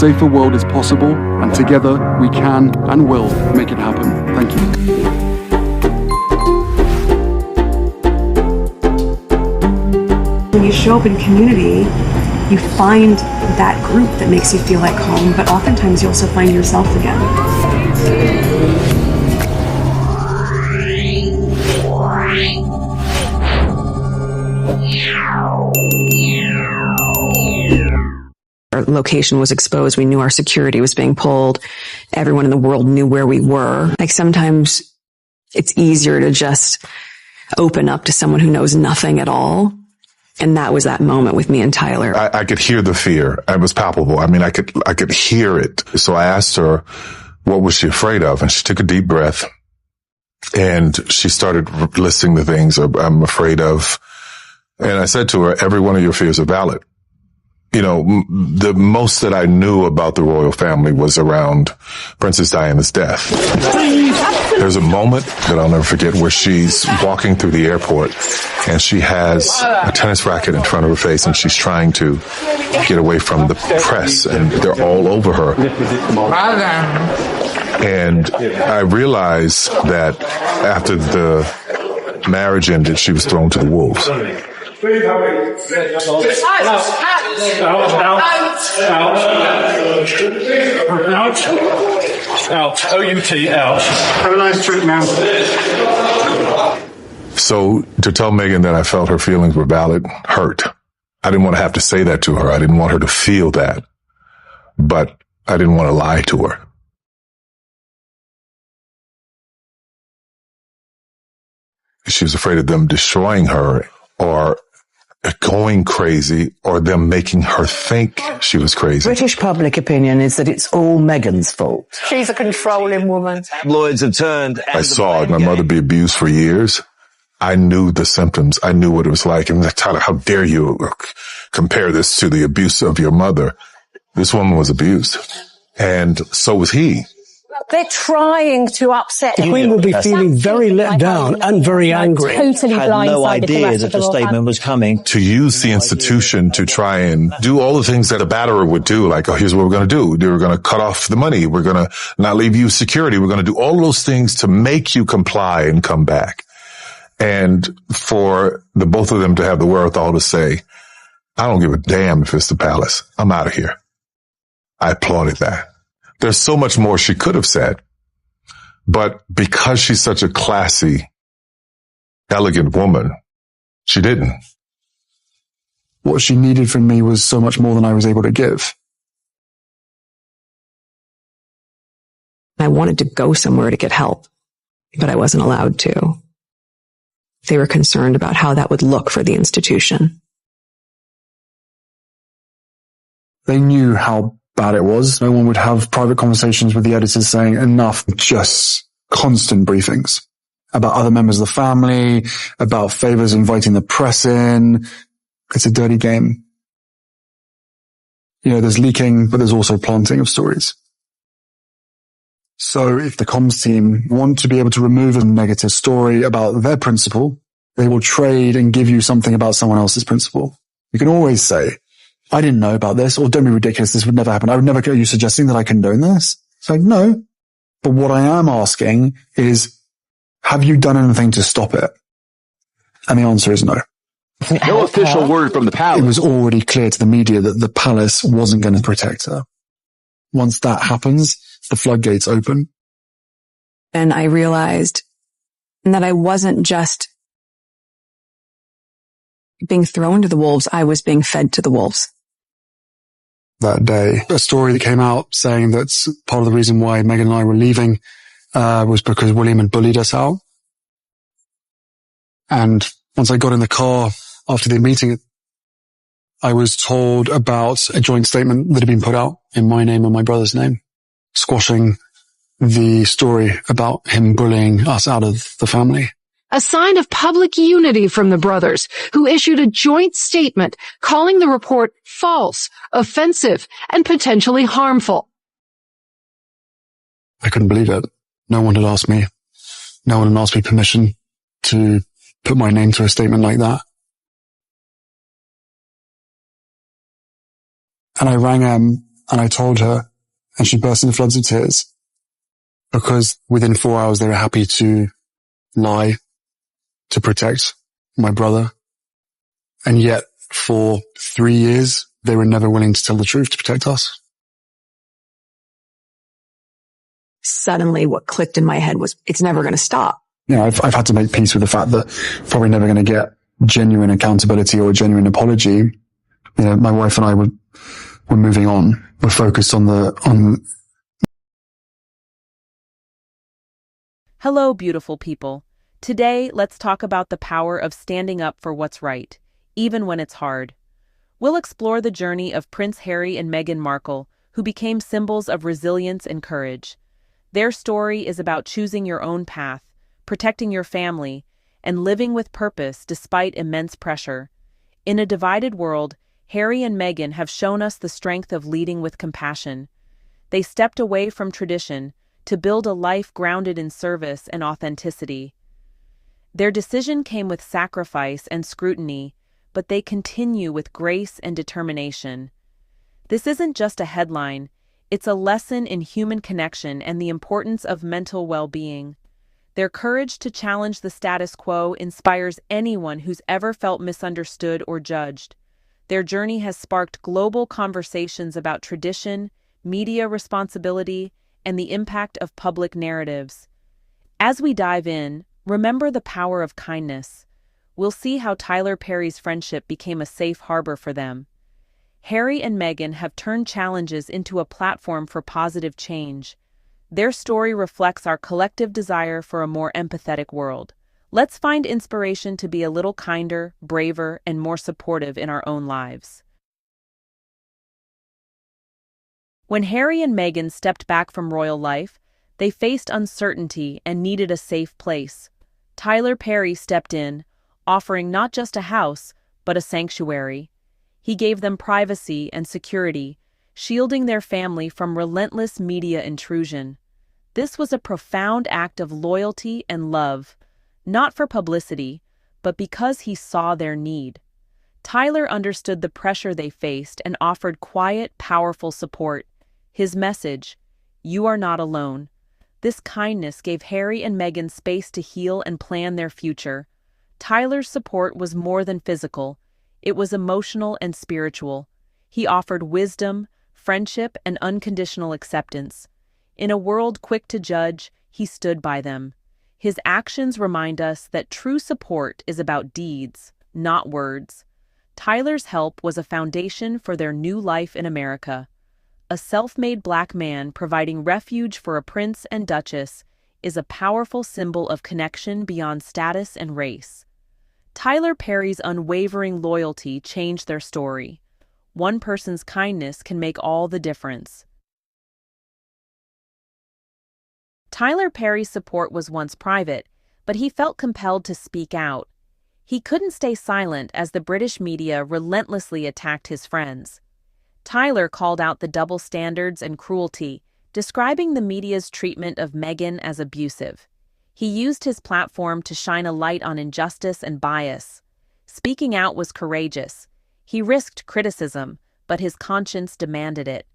safer world is possible, and together we can and will make it happen. Thank you. When you show up in community, you find that group that makes you feel like home, but oftentimes you also find yourself again. Our location was exposed. We knew our security was being pulled. Everyone in the world knew where we were. Like, sometimes it's easier to just open up to someone who knows nothing at all. And that was that moment with me and Tyler. I could hear the fear. It was palpable. I mean, I could hear it. So I asked her, what was she afraid of? And she took a deep breath and she started listing the things I'm afraid of. And I said to her, every one of your fears are valid. You know, the most that I knew about the royal family was around Princess Diana's death. There's a moment that I'll never forget where she's walking through the airport and she has a tennis racket in front of her face and she's trying to get away from the press and they're all over her. And I realized that after the marriage ended, she was thrown to the wolves. Please help me. Out. O-U-T, out. Have a nice trip now. So to tell Meghan that I felt her feelings were valid hurt. I didn't want to have to say that to her. I didn't want her to feel that. But I didn't want to lie to her. She was afraid of them destroying her or going crazy or them making her think she was crazy. British public opinion is that it's all Meghan's fault. She's a controlling woman. Lloyds have turned. I saw my mother be abused for years. I knew the symptoms. I knew what it was like. And like, Tyler, how dare you compare this to the abuse of your mother? This woman was abused. And so was he. They're trying to upset the Queen will be feeling very let down and very angry. Totally had no idea that the statement was coming. To use the institution to try and do all the things that a batterer would do, like, oh, here's what we're going to do. We're going to cut off the money. We're going to not leave you security. We're going to do all those things to make you comply and come back. And for the both of them to have the wherewithal to say, I don't give a damn if it's the palace. I'm out of here. I applauded that. There's so much more she could have said, but because she's such a classy, elegant woman, she didn't. What she needed from me was so much more than I was able to give. I wanted to go somewhere to get help, but I wasn't allowed to. They were concerned about how that would look for the institution. They knew how bad it was. No one would have private conversations with the editors saying enough, just constant briefings about other members of the family, about favors inviting the press in. It's a dirty game. You know, there's leaking, but there's also planting of stories. So if the comms team want to be able to remove a negative story about their principal, they will trade and give you something about someone else's principal. You can always say, I didn't know about this, or don't be ridiculous, this would never happen. I would never, are you suggesting that I condone this? It's like, no. But what I am asking is, have you done anything to stop it? And the answer is no. No official word from the palace. It was already clear to the media that the palace wasn't going to protect her. Once that happens, the floodgates open. And I realized that I wasn't just being thrown to the wolves, I was being fed to the wolves. That day, a story that came out saying that part of the reason why Meghan and I were leaving was because William had bullied us out. And once I got in the car after the meeting, I was told about a joint statement that had been put out in my name and my brother's name, squashing the story about him bullying us out of the family. A sign of public unity from the brothers, who issued a joint statement calling the report false, offensive, and potentially harmful. I couldn't believe it. No one had asked me. No one had asked me permission to put my name to a statement like that. And I rang And I told her, and she burst into floods of tears, because within 4 hours they were happy to lie to protect my brother. And yet for 3 years, they were never willing to tell the truth to protect us. Suddenly what clicked in my head was, it's never going to stop. You know, I've had to make peace with the fact that probably never going to get genuine accountability or a genuine apology. You know, my wife and I were moving on. We're focused on Hello, beautiful people. Today, let's talk about the power of standing up for what's right, even when it's hard. We'll explore the journey of Prince Harry and Meghan Markle, who became symbols of resilience and courage. Their story is about choosing your own path, protecting your family, and living with purpose despite immense pressure. In a divided world, Harry and Meghan have shown us the strength of leading with compassion. They stepped away from tradition to build a life grounded in service and authenticity. Their decision came with sacrifice and scrutiny, but they continue with grace and determination. This isn't just a headline, it's a lesson in human connection and the importance of mental well-being. Their courage to challenge the status quo inspires anyone who's ever felt misunderstood or judged. Their journey has sparked global conversations about tradition, media responsibility, and the impact of public narratives. As we dive in, remember the power of kindness. We'll see how Tyler Perry's friendship became a safe harbor for them. Harry and Meghan have turned challenges into a platform for positive change. Their story reflects our collective desire for a more empathetic world. Let's find inspiration to be a little kinder, braver, and more supportive in our own lives. When Harry and Meghan stepped back from royal life, they faced uncertainty and needed a safe place. Tyler Perry stepped in, offering not just a house, but a sanctuary. He gave them privacy and security, shielding their family from relentless media intrusion. This was a profound act of loyalty and love, not for publicity, but because he saw their need. Tyler understood the pressure they faced and offered quiet, powerful support. His message, "You are not alone." This kindness gave Harry and Meghan space to heal and plan their future. Tyler's support was more than physical. It was emotional and spiritual. He offered wisdom, friendship, and unconditional acceptance. In a world quick to judge, he stood by them. His actions remind us that true support is about deeds, not words. Tyler's help was a foundation for their new life in America. A self-made Black man providing refuge for a prince and duchess is a powerful symbol of connection beyond status and race. Tyler Perry's unwavering loyalty changed their story. One person's kindness can make all the difference. Tyler Perry's support was once private, but he felt compelled to speak out. He couldn't stay silent as the British media relentlessly attacked his friends. Tyler called out the double standards and cruelty, describing the media's treatment of Meghan as abusive. He used his platform to shine a light on injustice and bias. Speaking out was courageous. He risked criticism, but his conscience demanded it.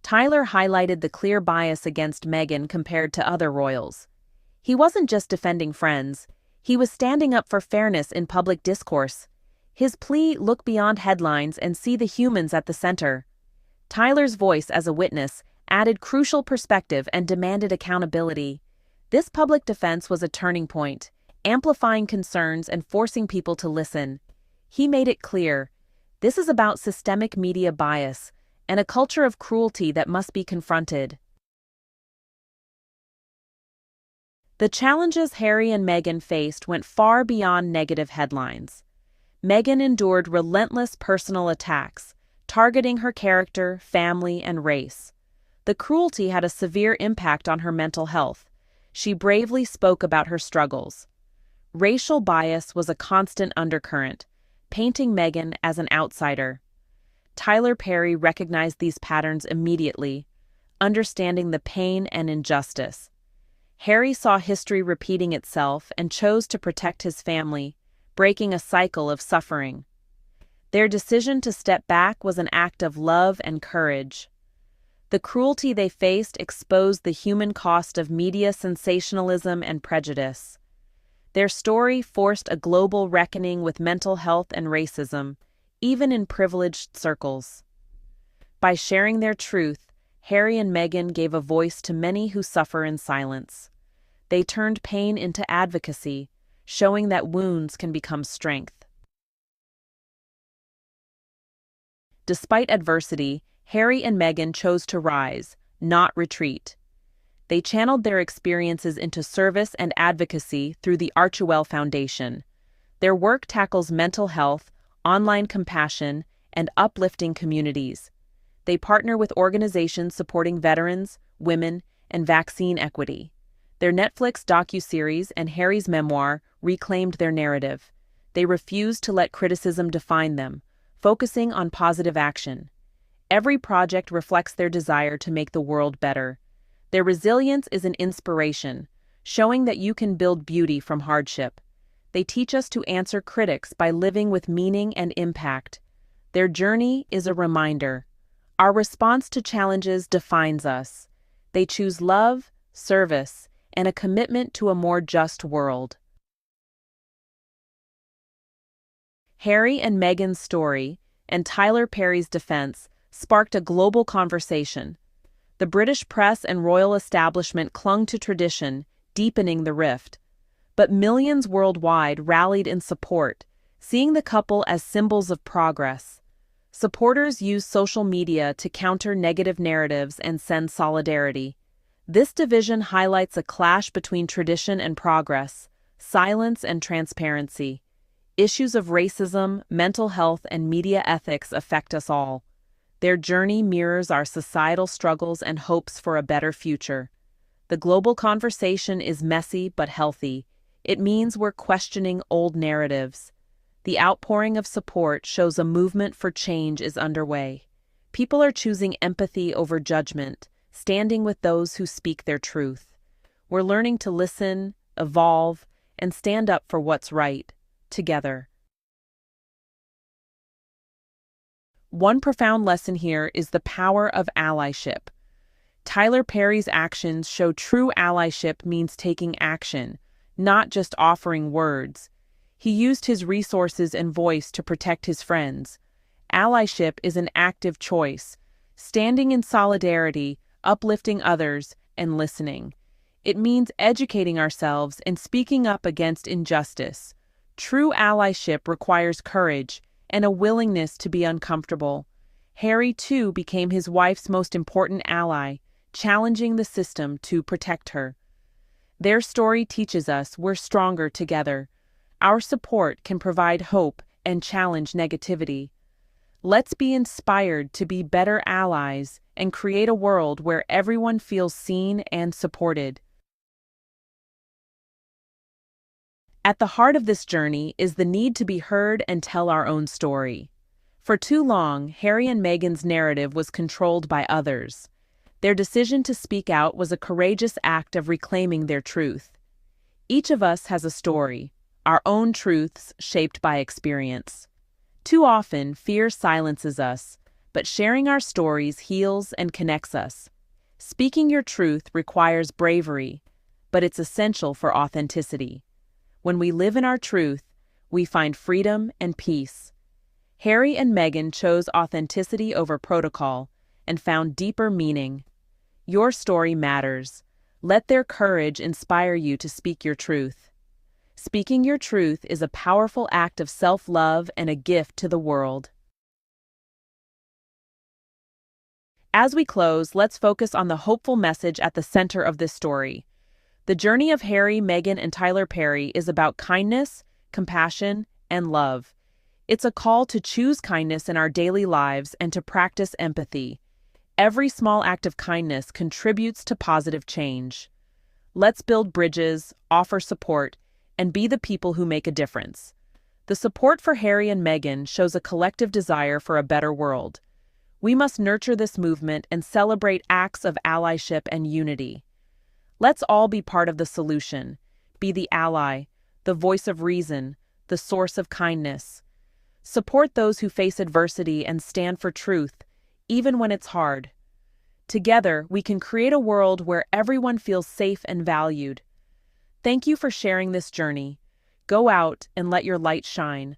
Tyler highlighted the clear bias against Meghan compared to other royals. He wasn't just defending friends, he was standing up for fairness in public discourse. His plea, "Look beyond headlines and see the humans at the center." Tyler's voice as a witness added crucial perspective and demanded accountability. This public defense was a turning point, amplifying concerns and forcing people to listen. He made it clear, this is about systemic media bias and a culture of cruelty that must be confronted. The challenges Harry and Meghan faced went far beyond negative headlines. Meghan endured relentless personal attacks, targeting her character, family, and race. The cruelty had a severe impact on her mental health. She bravely spoke about her struggles. Racial bias was a constant undercurrent, painting Meghan as an outsider. Tyler Perry recognized these patterns immediately, understanding the pain and injustice. Harry saw history repeating itself and chose to protect his family, breaking a cycle of suffering. Their decision to step back was an act of love and courage. The cruelty they faced exposed the human cost of media sensationalism and prejudice. Their story forced a global reckoning with mental health and racism, even in privileged circles. By sharing their truth, Harry and Meghan gave a voice to many who suffer in silence. They turned pain into advocacy, showing that wounds can become strength. Despite adversity, Harry and Meghan chose to rise, not retreat. They channeled their experiences into service and advocacy through the Archewell Foundation. Their work tackles mental health, online compassion, and uplifting communities. They partner with organizations supporting veterans, women, and vaccine equity. Their Netflix docuseries and Harry's memoir reclaimed their narrative. They refused to let criticism define them, focusing on positive action. Every project reflects their desire to make the world better. Their resilience is an inspiration, showing that you can build beauty from hardship. They teach us to answer critics by living with meaning and impact. Their journey is a reminder. Our response to challenges defines us. They choose love, service, and a commitment to a more just world. Harry and Meghan's story, and Tyler Perry's defense, sparked a global conversation. The British press and royal establishment clung to tradition, deepening the rift. But millions worldwide rallied in support, seeing the couple as symbols of progress. Supporters used social media to counter negative narratives and send solidarity. This division highlights a clash between tradition and progress, silence and transparency. Issues of racism, mental health, and media ethics affect us all. Their journey mirrors our societal struggles and hopes for a better future. The global conversation is messy but healthy. It means we're questioning old narratives. The outpouring of support shows a movement for change is underway. People are choosing empathy over judgment, standing with those who speak their truth. We're learning to listen, evolve, and stand up for what's right, together. One profound lesson here is the power of allyship. Tyler Perry's actions show true allyship means taking action, not just offering words. He used his resources and voice to protect his friends. Allyship is an active choice, standing in solidarity, uplifting others, and listening. It means educating ourselves and speaking up against injustice. True allyship requires courage and a willingness to be uncomfortable. Harry, too, became his wife's most important ally, challenging the system to protect her. Their story teaches us we're stronger together. Our support can provide hope and challenge negativity. Let's be inspired to be better allies and create a world where everyone feels seen and supported. At the heart of this journey is the need to be heard and tell our own story. For too long, Harry and Meghan's narrative was controlled by others. Their decision to speak out was a courageous act of reclaiming their truth. Each of us has a story, our own truths shaped by experience. Too often, fear silences us, but sharing our stories heals and connects us. Speaking your truth requires bravery, but it's essential for authenticity. When we live in our truth, we find freedom and peace. Harry and Meghan chose authenticity over protocol and found deeper meaning. Your story matters. Let their courage inspire you to speak your truth. Speaking your truth is a powerful act of self-love and a gift to the world. As we close, let's focus on the hopeful message at the center of this story. The journey of Harry, Meghan, and Tyler Perry is about kindness, compassion, and love. It's a call to choose kindness in our daily lives and to practice empathy. Every small act of kindness contributes to positive change. Let's build bridges, offer support, and be the people who make a difference. The support for Harry and Meghan shows a collective desire for a better world. We must nurture this movement and celebrate acts of allyship and unity. Let's all be part of the solution, be the ally, the voice of reason, the source of kindness. Support those who face adversity and stand for truth, even when it's hard. Together, we can create a world where everyone feels safe and valued. Thank you for sharing this journey. Go out and let your light shine.